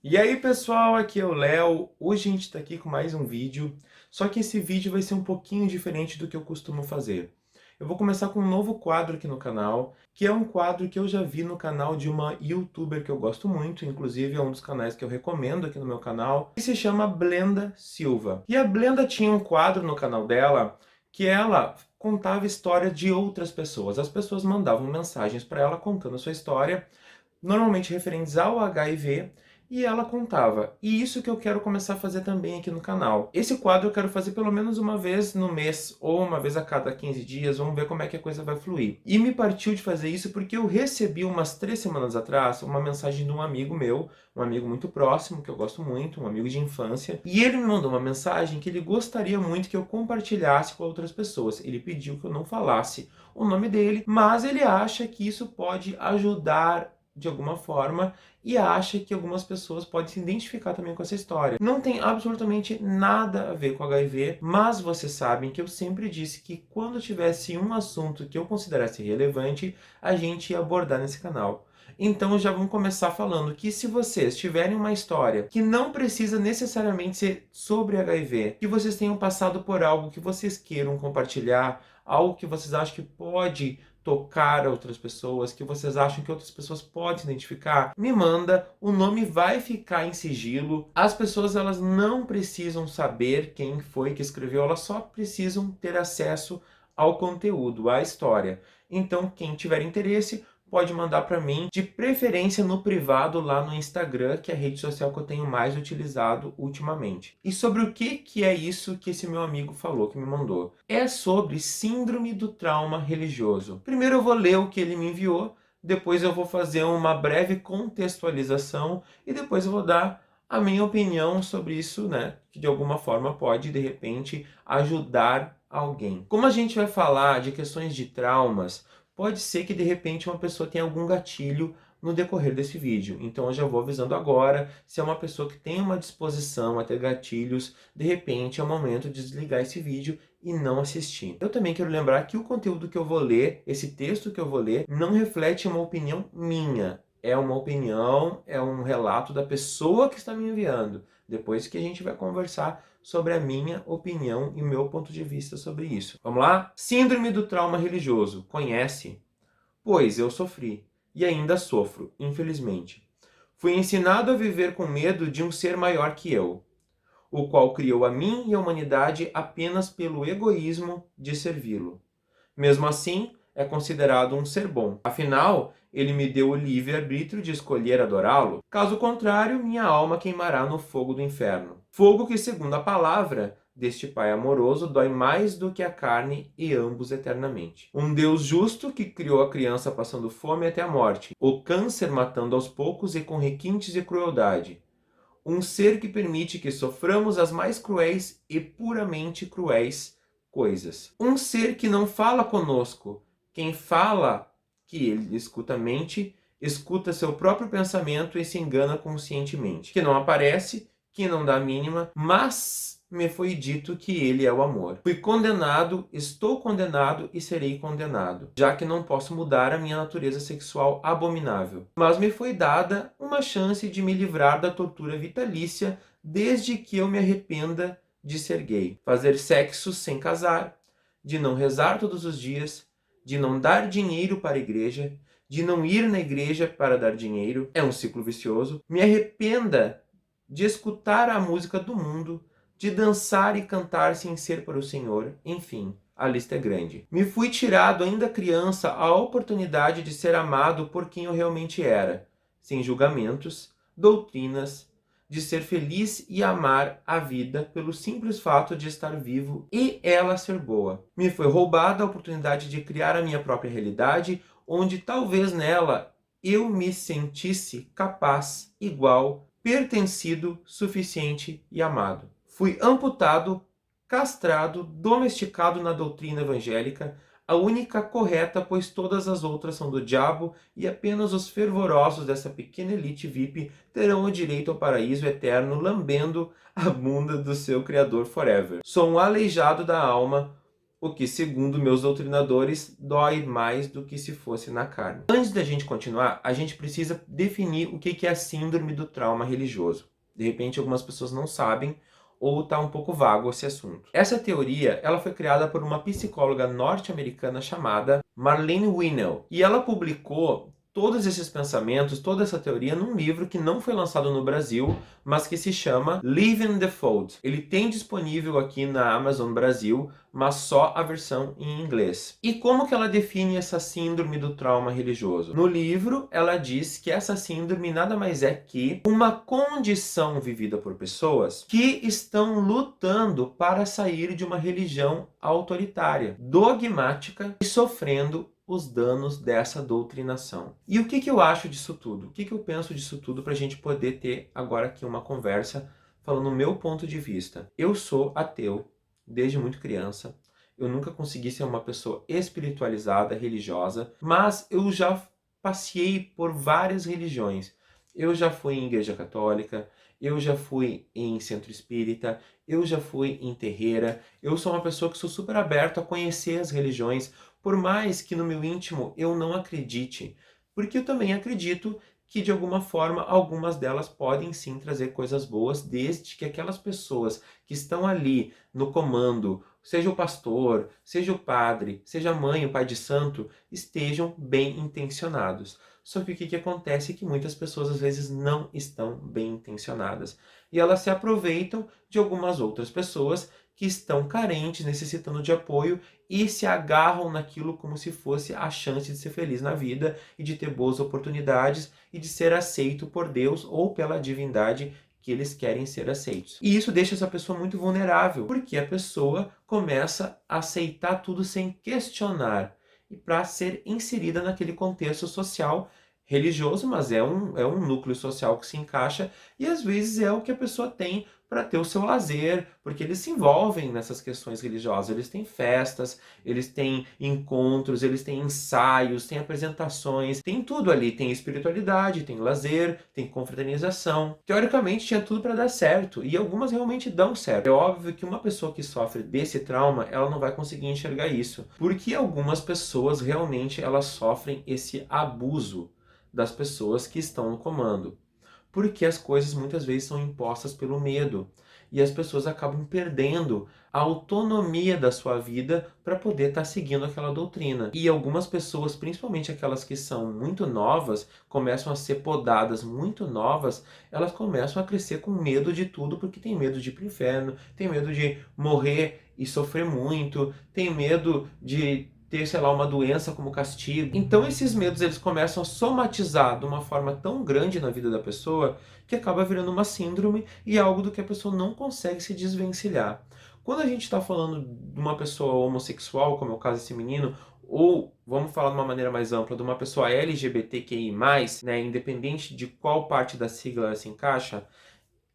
E aí pessoal, aqui é o Léo. Hoje a gente está aqui com mais um vídeo, só que esse vídeo vai ser um pouquinho diferente do que eu costumo fazer. Eu vou começar com um novo quadro aqui no canal, que é um quadro que eu já vi no canal de uma youtuber que eu gosto muito, inclusive é um dos canais que eu recomendo aqui no meu canal, que se chama Blenda Silva. E a Blenda tinha um quadro no canal dela que ela contava história de outras pessoas. As pessoas mandavam mensagens para ela contando a sua história, normalmente referentes ao HIV, e ela contava. E isso que eu quero começar a fazer também aqui no canal. Esse quadro eu quero fazer pelo menos uma vez no mês, ou uma vez a cada 15 dias, vamos ver como é que a coisa vai fluir. E me partiu de fazer isso porque eu recebi umas 3 semanas atrás uma mensagem de um amigo meu, um amigo muito próximo, que eu gosto muito, um amigo de infância, e ele me mandou uma mensagem que ele gostaria muito que eu compartilhasse com outras pessoas. Ele pediu que eu não falasse o nome dele, mas ele acha que isso pode ajudar de alguma forma e acha que algumas pessoas podem se identificar também com essa história. Não tem absolutamente nada a ver com HIV, mas vocês sabem que eu sempre disse que quando tivesse um assunto que eu considerasse relevante, a gente ia abordar nesse canal. Então já vamos começar falando que se vocês tiverem uma história que não precisa necessariamente ser sobre HIV, que vocês tenham passado por algo que vocês queiram compartilhar, algo que vocês acham que pode tocar outras pessoas, que vocês acham que outras pessoas podem se identificar, me manda, o nome vai ficar em sigilo. As pessoas elas não precisam saber quem foi que escreveu, elas só precisam ter acesso ao conteúdo, à história. Então, quem tiver interesse, pode mandar para mim, de preferência no privado lá no Instagram, que é a rede social que eu tenho mais utilizado ultimamente. E sobre o que é isso que esse meu amigo falou, que me mandou? É sobre síndrome do trauma religioso. Primeiro eu vou ler o que ele me enviou, depois eu vou fazer uma breve contextualização e depois eu vou dar a minha opinião sobre isso, né? Que de alguma forma pode, de repente, ajudar alguém. Como a gente vai falar de questões de traumas, pode ser que de repente uma pessoa tenha algum gatilho no decorrer desse vídeo. Então eu já vou avisando agora, se é uma pessoa que tem uma disposição a ter gatilhos, de repente é o momento de desligar esse vídeo e não assistir. Eu também quero lembrar que o conteúdo que eu vou ler, esse texto que eu vou ler, não reflete uma opinião minha. É uma opinião, é um relato da pessoa que está me enviando. Depois que a gente vai conversar sobre a minha opinião e o meu ponto de vista sobre isso. Vamos lá? Síndrome do trauma religioso. Conhece? Pois eu sofri, e ainda sofro, infelizmente. Fui ensinado a viver com medo de um ser maior que eu, o qual criou a mim e a humanidade apenas pelo egoísmo de servi-lo. Mesmo assim, é considerado um ser bom. Afinal, ele me deu o livre-arbítrio de escolher adorá-lo. Caso contrário, minha alma queimará no fogo do inferno. Fogo que, segundo a palavra deste Pai amoroso, dói mais do que a carne e ambos eternamente. Um Deus justo que criou a criança passando fome até a morte, o câncer matando aos poucos e com requintes de crueldade. Um ser que permite que soframos as mais cruéis e puramente cruéis coisas. Um ser que não fala conosco. Quem fala que ele escuta mente, escuta seu próprio pensamento e se engana conscientemente. Que não aparece, que não dá a mínima, mas me foi dito que ele é o amor. Fui condenado, estou condenado e serei condenado, já que não posso mudar a minha natureza sexual abominável. Mas me foi dada uma chance de me livrar da tortura vitalícia desde que eu me arrependa de ser gay. Fazer sexo sem casar, de não rezar todos os dias, de não dar dinheiro para a igreja, de não ir na igreja para dar dinheiro. É um ciclo vicioso. Me arrependa de escutar a música do mundo, de dançar e cantar sem ser para o Senhor, enfim, a lista é grande. Me fui tirado ainda criança a oportunidade de ser amado por quem eu realmente era, sem julgamentos, doutrinas, de ser feliz e amar a vida pelo simples fato de estar vivo e ela ser boa. Me foi roubada a oportunidade de criar a minha própria realidade, onde talvez nela eu me sentisse capaz, igual, pertencido, suficiente e amado. Fui amputado, castrado, domesticado na doutrina evangélica, a única correta, pois todas as outras são do diabo e apenas os fervorosos dessa pequena elite VIP terão o direito ao paraíso eterno lambendo a bunda do seu Criador forever. Sou um aleijado da alma, o que, segundo meus doutrinadores, dói mais do que se fosse na carne. Antes da gente continuar, a gente precisa definir o que é a síndrome do trauma religioso. De repente, algumas pessoas não sabem ou está um pouco vago esse assunto. Essa teoria ela foi criada por uma psicóloga norte-americana chamada Marlene Winell, e ela publicou todos esses pensamentos, toda essa teoria, num livro que não foi lançado no Brasil, mas que se chama Living the Fold. Ele tem disponível aqui na Amazon Brasil, mas só a versão em inglês. E como que ela define essa síndrome do trauma religioso? No livro, ela diz que essa síndrome nada mais é que uma condição vivida por pessoas que estão lutando para sair de uma religião autoritária, dogmática e sofrendo os danos dessa doutrinação. E o que eu acho disso tudo? O que eu penso disso tudo para a gente poder ter agora aqui uma conversa falando o meu ponto de vista? Eu sou ateu desde muito criança. Eu nunca consegui ser uma pessoa espiritualizada, religiosa, mas eu já passei por várias religiões. Eu já fui em igreja católica, eu já fui em centro espírita, eu já fui em terreira. Eu sou uma pessoa que sou super aberto a conhecer as religiões, por mais que no meu íntimo eu não acredite, porque eu também acredito que de alguma forma algumas delas podem sim trazer coisas boas, desde que aquelas pessoas que estão ali no comando, seja o pastor, seja o padre, seja a mãe, o pai de santo, estejam bem intencionados. Só que o que acontece é que muitas pessoas às vezes não estão bem intencionadas e elas se aproveitam de algumas outras pessoas que estão carentes, necessitando de apoio e se agarram naquilo como se fosse a chance de ser feliz na vida e de ter boas oportunidades e de ser aceito por Deus ou pela divindade que eles querem ser aceitos. E isso deixa essa pessoa muito vulnerável, porque a pessoa começa a aceitar tudo sem questionar e para ser inserida naquele contexto social religioso, mas é um núcleo social que se encaixa e às vezes é o que a pessoa tem para ter o seu lazer, porque eles se envolvem nessas questões religiosas, eles têm festas, eles têm encontros, eles têm ensaios, têm apresentações, tem tudo ali, tem espiritualidade, tem lazer, tem confraternização. Teoricamente tinha tudo para dar certo, e algumas realmente dão certo. É óbvio que uma pessoa que sofre desse trauma, ela não vai conseguir enxergar isso, porque algumas pessoas realmente elas sofrem esse abuso das pessoas que estão no comando. Porque as coisas muitas vezes são impostas pelo medo e as pessoas acabam perdendo a autonomia da sua vida para poder estar seguindo aquela doutrina. E algumas pessoas, principalmente aquelas que são muito novas, começam a ser podadas muito novas, elas começam a crescer com medo de tudo, porque tem medo de ir para o inferno, tem medo de morrer e sofrer muito, tem medo de ter, sei lá, uma doença como castigo. Então esses medos eles começam a somatizar de uma forma tão grande na vida da pessoa que acaba virando uma síndrome e algo do que a pessoa não consegue se desvencilhar. Quando a gente está falando de uma pessoa homossexual, como é o caso desse menino, ou vamos falar de uma maneira mais ampla, de uma pessoa LGBTQI+, né, independente de qual parte da sigla ela se encaixa,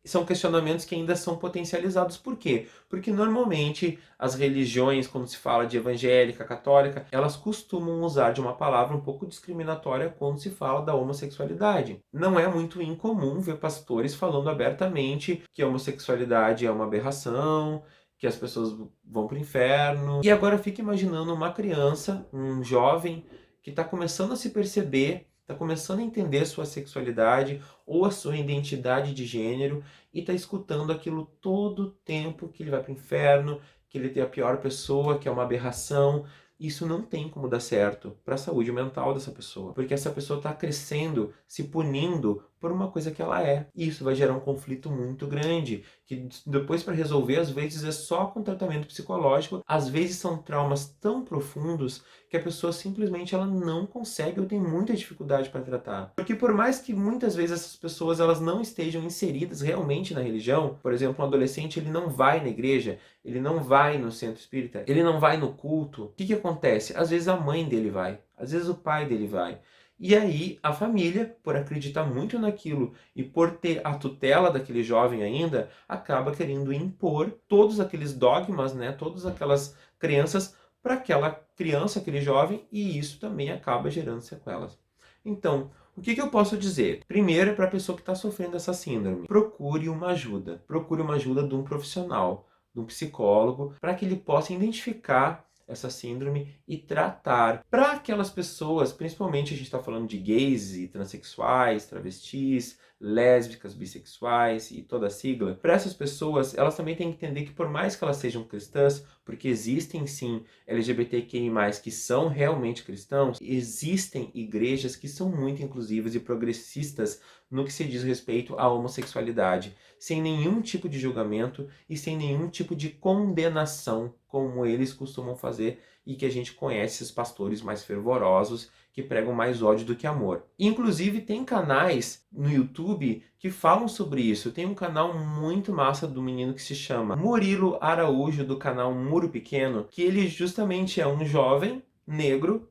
são questionamentos que ainda são potencializados. Por quê? Porque normalmente as religiões, quando se fala de evangélica, católica, elas costumam usar de uma palavra um pouco discriminatória quando se fala da homossexualidade. Não é muito incomum ver pastores falando abertamente que a homossexualidade é uma aberração, que as pessoas vão para o inferno. E agora fica imaginando uma criança, um jovem, que está começando a se perceber, está começando a entender sua sexualidade ou a sua identidade de gênero e está escutando aquilo todo o tempo, que ele vai para o inferno, que ele é a pior pessoa, que é uma aberração. Isso não tem como dar certo para a saúde mental dessa pessoa, porque essa pessoa está crescendo, se punindo por uma coisa que ela é. E isso vai gerar um conflito muito grande, que depois para resolver, às vezes é só com tratamento psicológico, às vezes são traumas tão profundos que a pessoa simplesmente ela não consegue ou tem muita dificuldade para tratar. Porque por mais que muitas vezes essas pessoas elas não estejam inseridas realmente na religião, por exemplo, um adolescente ele não vai na igreja, ele não vai no centro espírita, ele não vai no culto, o que acontece? Às vezes a mãe dele vai, às vezes o pai dele vai. E aí a família, por acreditar muito naquilo e por ter a tutela daquele jovem ainda, acaba querendo impor todos aqueles dogmas, né, todas aquelas crenças para aquela criança, aquele jovem, e isso também acaba gerando sequelas. Então, o que eu posso dizer? Primeiro, para a pessoa que está sofrendo essa síndrome, procure uma ajuda. Procure uma ajuda de um profissional, de um psicólogo, para que ele possa identificar essa síndrome e tratar. Para aquelas pessoas, principalmente a gente está falando de gays e transexuais, travestis, lésbicas, bissexuais e toda a sigla, para essas pessoas, elas também têm que entender que por mais que elas sejam cristãs, porque existem sim LGBTQI+, que são realmente cristãos, existem igrejas que são muito inclusivas e progressistas no que se diz respeito à homossexualidade, sem nenhum tipo de julgamento e sem nenhum tipo de condenação, como eles costumam fazer e que a gente conhece os pastores mais fervorosos que pregam mais ódio do que amor. Inclusive tem canais no YouTube que falam sobre isso. Tem um canal muito massa do menino que se chama Murilo Araújo, do canal Muro Pequeno, que ele justamente é um jovem negro,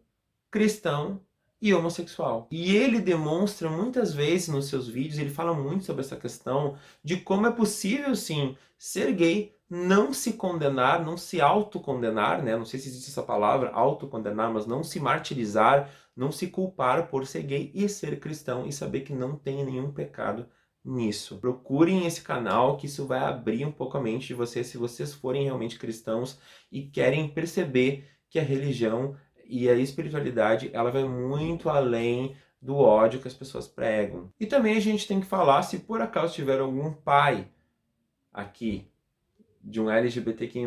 cristão e homossexual. E ele demonstra muitas vezes nos seus vídeos, ele fala muito sobre essa questão de como é possível sim ser gay, não se condenar, não se autocondenar, né? Não sei se existe essa palavra, autocondenar, mas não se martirizar, não se culpar por ser gay e ser cristão e saber que não tem nenhum pecado nisso. Procurem esse canal que isso vai abrir um pouco a mente de vocês se vocês forem realmente cristãos e querem perceber que a religião e a espiritualidade, ela vai muito além do ódio que as pessoas pregam. E também a gente tem que falar, se por acaso tiver algum pai aqui de um LGBTQI+,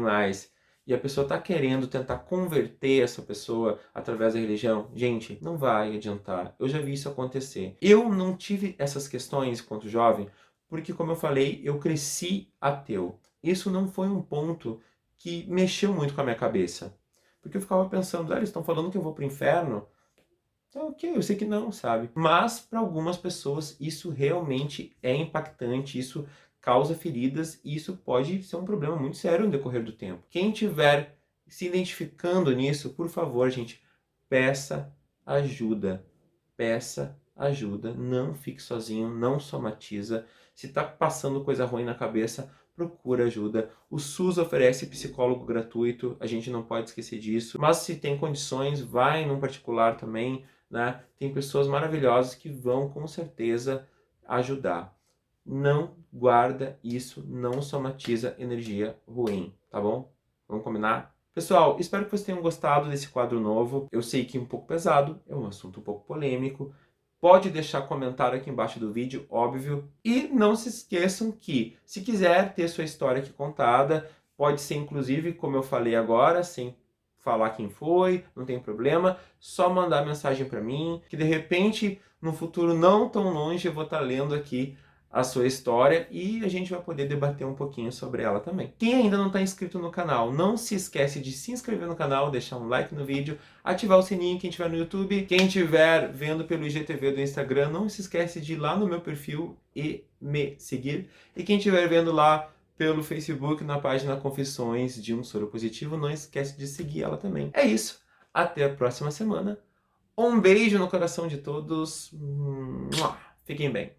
e a pessoa está querendo tentar converter essa pessoa através da religião, gente, não vai adiantar. Eu já vi isso acontecer. Eu não tive essas questões enquanto jovem, porque, como eu falei, eu cresci ateu. Isso não foi um ponto que mexeu muito com a minha cabeça. Porque eu ficava pensando, eles estão falando que eu vou pro inferno? Então, ok, eu sei que não, sabe? Mas, para algumas pessoas, isso realmente é impactante, isso causa feridas e isso pode ser um problema muito sério no decorrer do tempo. Quem estiver se identificando nisso, por favor, gente, peça ajuda. Peça ajuda, não fique sozinho, não somatiza. Se está passando coisa ruim na cabeça, procura ajuda. O SUS oferece psicólogo gratuito, a gente não pode esquecer disso. Mas se tem condições, vai num particular também, né? Tem pessoas maravilhosas que vão com certeza ajudar. Não guarda isso, não somatiza energia ruim, tá bom? Vamos combinar? Pessoal, espero que vocês tenham gostado desse quadro novo. Eu sei que é um pouco pesado, é um assunto um pouco polêmico. Pode deixar comentário aqui embaixo do vídeo, óbvio. E não se esqueçam que, se quiser ter sua história aqui contada, pode ser inclusive, como eu falei agora, sem falar quem foi, não tem problema. Só mandar mensagem para mim, que de repente, no futuro não tão longe, eu vou estar lendo aqui a sua história e a gente vai poder debater um pouquinho sobre ela também. Quem ainda não está inscrito no canal, não se esquece de se inscrever no canal, deixar um like no vídeo, ativar o sininho quem estiver no YouTube. Quem estiver vendo pelo IGTV do Instagram, não se esquece de ir lá no meu perfil e me seguir. E quem estiver vendo lá pelo Facebook, na página Confissões de um Soro Positivo, não esquece de seguir ela também. É isso. Até a próxima semana. Um beijo no coração de todos. Fiquem bem.